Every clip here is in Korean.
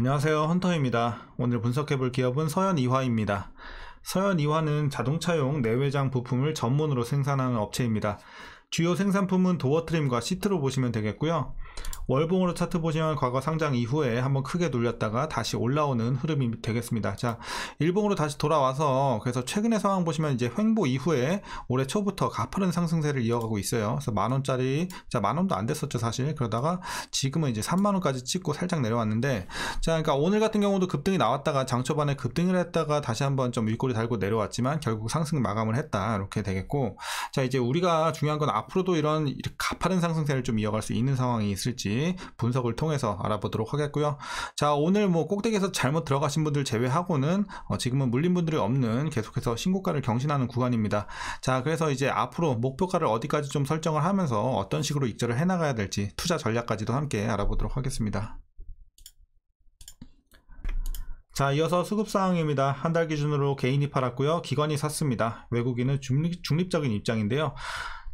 안녕하세요, 헌터입니다. 오늘 분석해볼 기업은 서현이화입니다. 서현이화는 자동차용 내외장 부품을 전문으로 생산하는 업체입니다. 주요 생산품은 도어트림과 시트로 보시면 되겠고요. 월봉으로 차트 보시면 과거 상장 이후에 한번 크게 눌렸다가 다시 올라오는 흐름이 되겠습니다. 자, 일봉으로 다시 돌아와서 그래서 최근의 상황 보시면 이제 횡보 이후에 올해 초부터 가파른 상승세를 이어가고 있어요. 그래서 만원짜리, 자, 만원도 안 됐었죠, 사실. 그러다가 지금은 이제 3만원까지 찍고 살짝 내려왔는데, 자, 그러니까 오늘 같은 경우도 급등이 나왔다가 장 초반에 급등을 했다가 다시 한번 좀 윗꼬리 달고 내려왔지만 결국 상승 마감을 했다. 이렇게 되겠고, 자, 이제 우리가 중요한 건 앞으로도 이런 가파른 상승세를 좀 이어갈 수 있는 상황이 있을지 분석을 통해서 알아보도록 하겠고요. 자, 오늘 뭐 꼭대기에서 잘못 들어가신 분들 제외하고는 지금은 물린 분들이 없는 계속해서 신고가를 경신하는 구간입니다. 자, 그래서 이제 앞으로 목표가를 어디까지 좀 설정을 하면서 어떤 식으로 익절을 해나가야 될지 투자 전략까지도 함께 알아보도록 하겠습니다. 자, 이어서 수급사항입니다. 한 달 기준으로 개인이 팔았고요. 기관이 샀습니다. 외국인은 중립적인 입장인데요.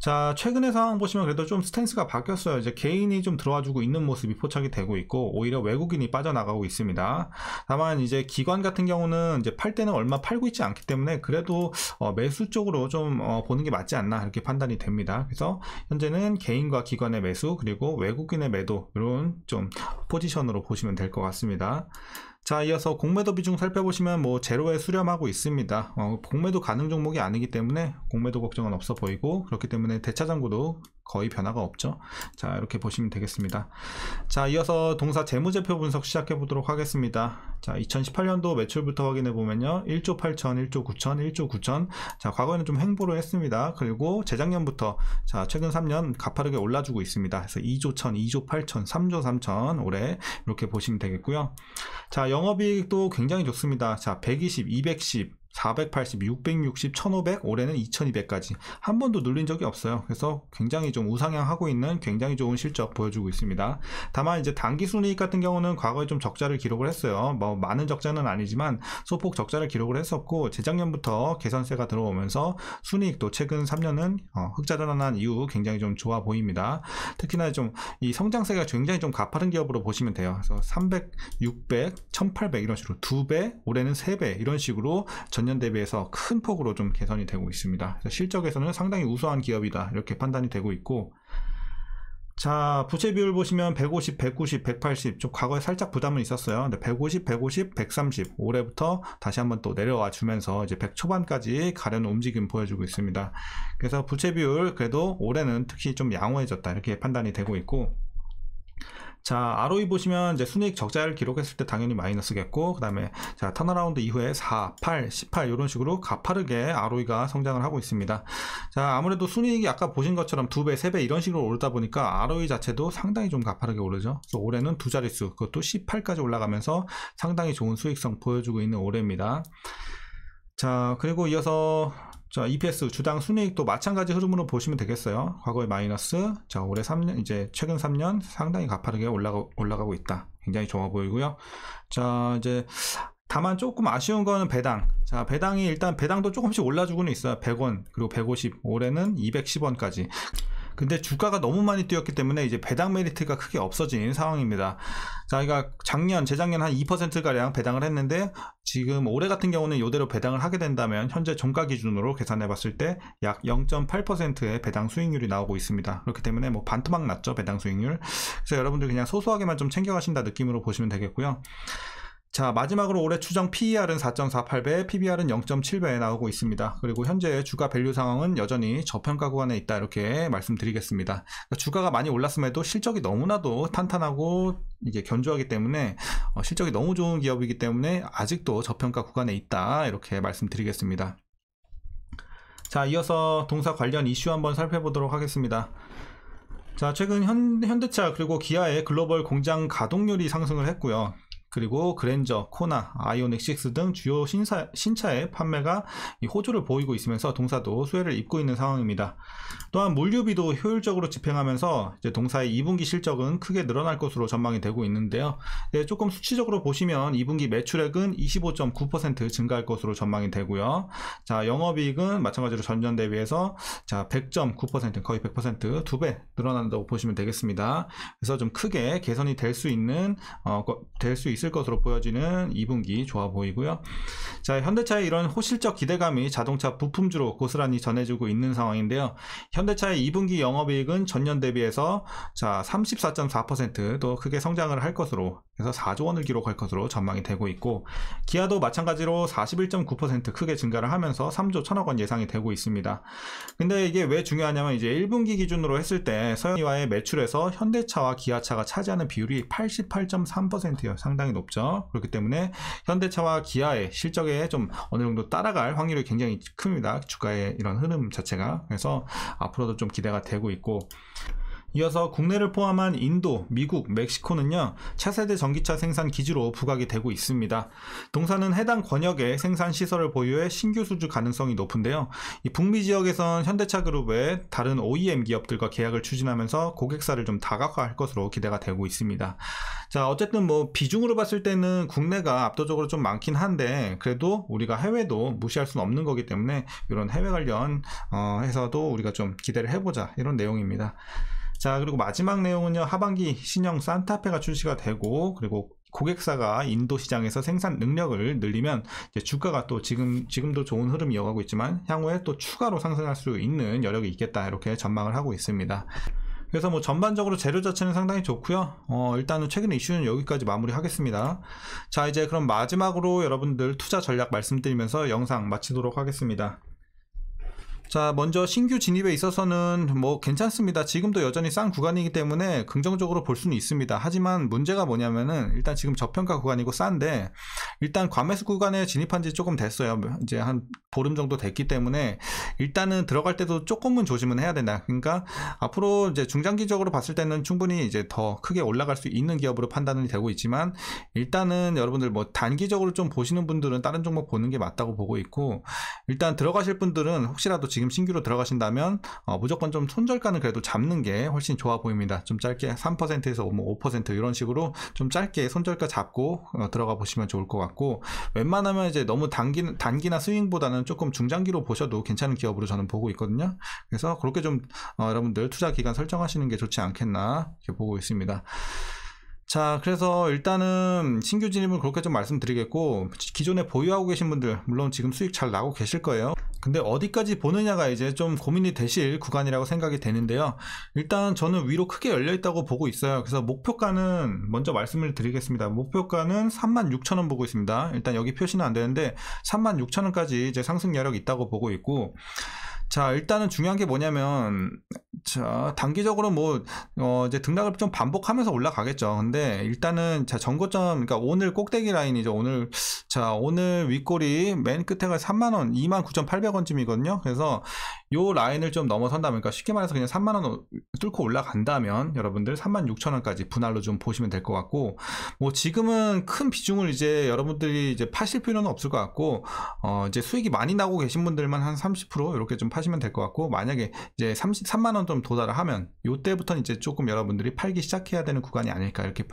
자, 최근의 상황 보시면 그래도 좀 스탠스가 바뀌었어요. 이제 개인이 좀 들어와주고 있는 모습이 포착이 되고 있고, 오히려 외국인이 빠져나가고 있습니다. 다만 이제 기관 같은 경우는 이제 팔 때는 얼마 팔고 있지 않기 때문에 그래도 매수 쪽으로 좀 보는 게 맞지 않나 이렇게 판단이 됩니다. 그래서 현재는 개인과 기관의 매수 그리고 외국인의 매도, 이런 좀 포지션으로 보시면 될 것 같습니다. 자, 이어서 공매도 비중 살펴보시면 뭐 제로에 수렴하고 있습니다. 공매도 가능 종목이 아니기 때문에 공매도 걱정은 없어 보이고, 그렇기 때문에 대차장구도 거의 변화가 없죠. 자, 이렇게 보시면 되겠습니다. 자, 이어서 동사 재무제표 분석 시작해 보도록 하겠습니다. 자, 2018년도 매출부터 확인해 보면요, 1조 8천, 1조 9천, 1조 9천. 자, 과거에는 좀 횡보를 했습니다. 그리고 재작년부터 자, 최근 3년 가파르게 올라주고 있습니다. 그래서 2조 1천, 2조 8천, 3조 3천 올해 이렇게 보시면 되겠고요. 자, 영업이익도 굉장히 좋습니다. 자, 120, 210, 480, 660, 1500, 올해는 2200까지 한 번도 눌린 적이 없어요. 그래서 굉장히 좀 우상향하고 있는 굉장히 좋은 실적 보여주고 있습니다. 다만 이제 당기순이익 같은 경우는 과거에 좀 적자를 기록을 했어요. 뭐 많은 적자는 아니지만 소폭 적자를 기록을 했었고, 재작년부터 개선세가 들어오면서 순이익도 최근 3년은 흑자 전환한 이후 굉장히 좀 좋아 보입니다. 특히나 좀 이 성장세가 굉장히 좀 가파른 기업으로 보시면 돼요. 그래서 300, 600, 1800 이런 식으로 2배, 올해는 3배 이런 식으로 전년 대비해서 큰 폭으로 좀 개선이 되고 있습니다. 그래서 실적에서는 상당히 우수한 기업이다 이렇게 판단이 되고 있고, 자, 부채 비율 보시면 150, 190, 180, 좀 과거에 살짝 부담은 있었어요. 근데 150, 150, 130 올해부터 다시 한번 또 내려와 주면서 이제 100 초반까지 가려는 움직임 보여주고 있습니다. 그래서 부채 비율 그래도 올해는 특히 좀 양호해졌다 이렇게 판단이 되고 있고, 자, ROE 보시면 이제 순이익 적자를 기록했을 때 당연히 마이너스겠고, 그 다음에 자, 턴어라운드 이후에 4, 8, 18 이런 식으로 가파르게 ROE가 성장을 하고 있습니다. 자, 아무래도 순이익이 아까 보신 것처럼 2배, 3배 이런 식으로 오르다 보니까 ROE 자체도 상당히 좀 가파르게 오르죠. 그래서 올해는 두 자릿수, 그것도 18까지 올라가면서 상당히 좋은 수익성 보여주고 있는 올해입니다. 자, 그리고 이어서 자, EPS 주당 순이익도 마찬가지 흐름으로 보시면 되겠어요. 과거에 마이너스, 자, 올해 3년, 이제 최근 3년 상당히 가파르게 올라가고 있다. 굉장히 좋아 보이고요. 자, 이제 다만 조금 아쉬운 거는 배당. 자, 배당이 일단 배당도 조금씩 올라주고는 있어요. 100원, 그리고 150, 올해는 210원까지. 근데 주가가 너무 많이 뛰었기 때문에 이제 배당 메리트가 크게 없어진 상황입니다. 자, 그러니까 재작년 한 2%가량 배당을 했는데, 지금 올해 같은 경우는 이대로 배당을 하게 된다면 현재 종가 기준으로 계산해 봤을 때 약 0.8%의 배당 수익률이 나오고 있습니다. 그렇기 때문에 뭐 반토막 났죠, 배당 수익률. 그래서 여러분들 그냥 소소하게만 좀 챙겨가신다 느낌으로 보시면 되겠고요. 자, 마지막으로 올해 추정 PER은 4.48배, PBR은 0.7배에 나오고 있습니다. 그리고 현재 주가 밸류 상황은 여전히 저평가 구간에 있다 이렇게 말씀드리겠습니다. 그러니까 주가가 많이 올랐음에도 실적이 너무나도 탄탄하고 이게 견조하기 때문에 실적이 너무 좋은 기업이기 때문에 아직도 저평가 구간에 있다 이렇게 말씀드리겠습니다. 자, 이어서 동사 관련 이슈 한번 살펴보도록 하겠습니다. 자, 최근 현대차 그리고 기아의 글로벌 공장 가동률이 상승을 했고요. 그리고 그랜저, 코나, 아이오닉 6 등 주요 신차의 판매가 호조를 보이고 있으면서 동사도 수혜를 입고 있는 상황입니다. 또한 물류비도 효율적으로 집행하면서 이제 동사의 2분기 실적은 크게 늘어날 것으로 전망이 되고 있는데요. 조금 수치적으로 보시면 2분기 매출액은 25.9% 증가할 것으로 전망이 되고요. 자, 영업이익은 마찬가지로 전년 대비해서 자, 100.9% 거의 100% 2배 늘어난다고 보시면 되겠습니다. 그래서 좀 크게 개선이 될 수 있을 있을 것으로 보여지는 2분기 좋아 보이고요. 자, 현대차의 이런 호실적 기대감이 자동차 부품주로 고스란히 전해지고 있는 상황인데요. 현대차의 2분기 영업이익은 전년 대비해서 자 34.4% 또 크게 성장을 할 것으로 해서 4조 원을 기록할 것으로 전망이 되고 있고, 기아도 마찬가지로 41.9% 크게 증가를 하면서 3조 1천억 원 예상이 되고 있습니다. 근데 이게 왜 중요하냐면 이제 1분기 기준으로 했을 때 서현이와의 매출에서 현대차와 기아차가 차지하는 비율이 88.3%예요. 상당히 높죠. 그렇기 때문에 현대차와 기아의 실적에 좀 어느 정도 따라갈 확률이 굉장히 큽니다. 주가의 이런 흐름 자체가. 그래서 앞으로도 좀 기대가 되고 있고, 이어서 국내를 포함한 인도, 미국, 멕시코는요 차세대 전기차 생산 기지로 부각이 되고 있습니다. 동사는 해당 권역에 생산 시설을 보유해 신규 수주 가능성이 높은데요. 이 북미 지역에선 현대차 그룹의 다른 OEM 기업들과 계약을 추진하면서 고객사를 좀 다각화할 것으로 기대가 되고 있습니다. 자, 어쨌든 뭐 비중으로 봤을 때는 국내가 압도적으로 좀 많긴 한데, 그래도 우리가 해외도 무시할 수는 없는 거기 때문에 이런 해외 관련 해서도 우리가 좀 기대를 해보자, 이런 내용입니다. 자, 그리고 마지막 내용은요, 하반기 신형 산타페가 출시가 되고, 그리고 고객사가 인도 시장에서 생산 능력을 늘리면 이제 주가가 또 지금도 좋은 흐름 이어가고 있지만 향후에 또 추가로 상승할 수 있는 여력이 있겠다, 이렇게 전망을 하고 있습니다. 그래서 뭐 전반적으로 재료 자체는 상당히 좋고요. 일단은 최근의 이슈는 여기까지 마무리하겠습니다. 자, 이제 그럼 마지막으로 여러분들 투자 전략 말씀드리면서 영상 마치도록 하겠습니다. 자, 먼저 신규 진입에 있어서는 뭐 괜찮습니다. 지금도 여전히 싼 구간이기 때문에 긍정적으로 볼 수는 있습니다. 하지만 문제가 뭐냐면은 일단 지금 저평가 구간이고 싼데, 일단 과매수 구간에 진입한 지 조금 됐어요. 이제 한 보름 정도 됐기 때문에 일단은 들어갈 때도 조금은 조심은 해야 된다. 그러니까 앞으로 이제 중장기적으로 봤을 때는 충분히 이제 더 크게 올라갈 수 있는 기업으로 판단이 되고 있지만, 일단은 여러분들 뭐 단기적으로 좀 보시는 분들은 다른 종목 보는 게 맞다고 보고 있고, 일단 들어가실 분들은 혹시라도 지금 신규로 들어가신다면 무조건 좀 손절가는 그래도 잡는 게 훨씬 좋아 보입니다. 좀 짧게 3%에서 5% 이런 식으로 좀 짧게 손절가 잡고 들어가 보시면 좋을 것 같고, 웬만하면 이제 너무 단기나 스윙보다는 조금 중장기로 보셔도 괜찮은 기업으로 저는 보고 있거든요. 그래서 그렇게 좀 여러분들 투자 기간 설정하시는 게 좋지 않겠나 이렇게 보고 있습니다. 자, 그래서 일단은 신규 진입을 그렇게 좀 말씀드리겠고, 기존에 보유하고 계신 분들 물론 지금 수익 잘 나고 계실 거예요. 근데 어디까지 보느냐가 이제 좀 고민이 되실 구간이라고 생각이 되는데요. 일단 저는 위로 크게 열려 있다고 보고 있어요. 그래서 목표가는 먼저 말씀을 드리겠습니다. 목표가는 36,000원 보고 있습니다. 일단 여기 표시는 안 되는데 36,000원까지 이제 상승 여력이 있다고 보고 있고, 자, 일단은 중요한 게 뭐냐면, 자, 단기적으로 뭐 이제 등락을 좀 반복하면서 올라가겠죠. 근데 일단은 자, 전고점, 그러니까 오늘 꼭대기 라인이죠. 오늘 윗골이 맨 끝에가 3만원, 29,800원쯤이거든요. 그래서 요 라인을 좀 넘어선다면, 그러니까 쉽게 말해서 그냥 3만원 뚫고 올라간다면 여러분들 36,000원까지 분할로 좀 보시면 될 것 같고, 뭐 지금은 큰 비중을 이제 여러분들이 이제 파실 필요는 없을 것 같고, 이제 수익이 많이 나고 계신 분들만 한 30% 이렇게 좀 파시면 될 것 같고, 만약에 이제 3만원 좀 도달을 하면 요때부터는 이제 조금 여러분들이 팔기 시작해야 되는 구간이 아닐까 이렇게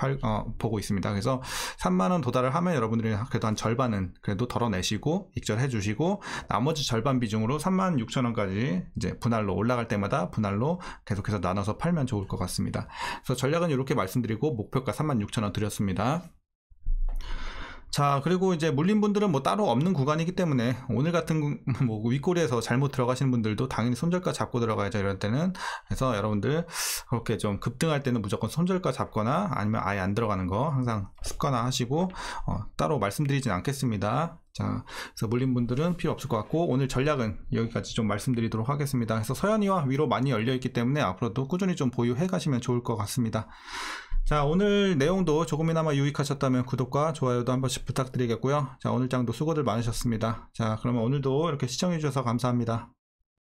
보고 있습니다. 그래서 3만원 도달을 하면 여러분들이 그래도 한 절반은 그래도 덜어내시고 익절해 주시고, 나머지 절반 비중으로 36,000원까지 이제 분할로 올라갈 때마다 분할로 계속해서 나눠서 팔면 좋을 것 같습니다. 그래서 전략은 이렇게 말씀드리고 목표가 36,000원 드렸습니다. 자, 그리고 이제 물린 분들은 뭐 따로 없는 구간이기 때문에 오늘 같은 뭐 윗꼬리에서 잘못 들어가시는 분들도 당연히 손절가 잡고 들어가야죠, 이럴 때는. 그래서 여러분들 그렇게 좀 급등할 때는 무조건 손절가 잡거나 아니면 아예 안 들어가는 거 항상 습관화하시고 따로 말씀드리진 않겠습니다. 자, 그래서 물린 분들은 필요 없을 것 같고, 오늘 전략은 여기까지 좀 말씀드리도록 하겠습니다. 그래서 서현이와 위로 많이 열려있기 때문에 앞으로도 꾸준히 좀 보유해 가시면 좋을 것 같습니다. 자, 오늘 내용도 조금이나마 유익하셨다면 구독과 좋아요도 한 번씩 부탁드리겠고요. 자, 오늘 장도 수고들 많으셨습니다. 자, 그러면 오늘도 이렇게 시청해 주셔서 감사합니다.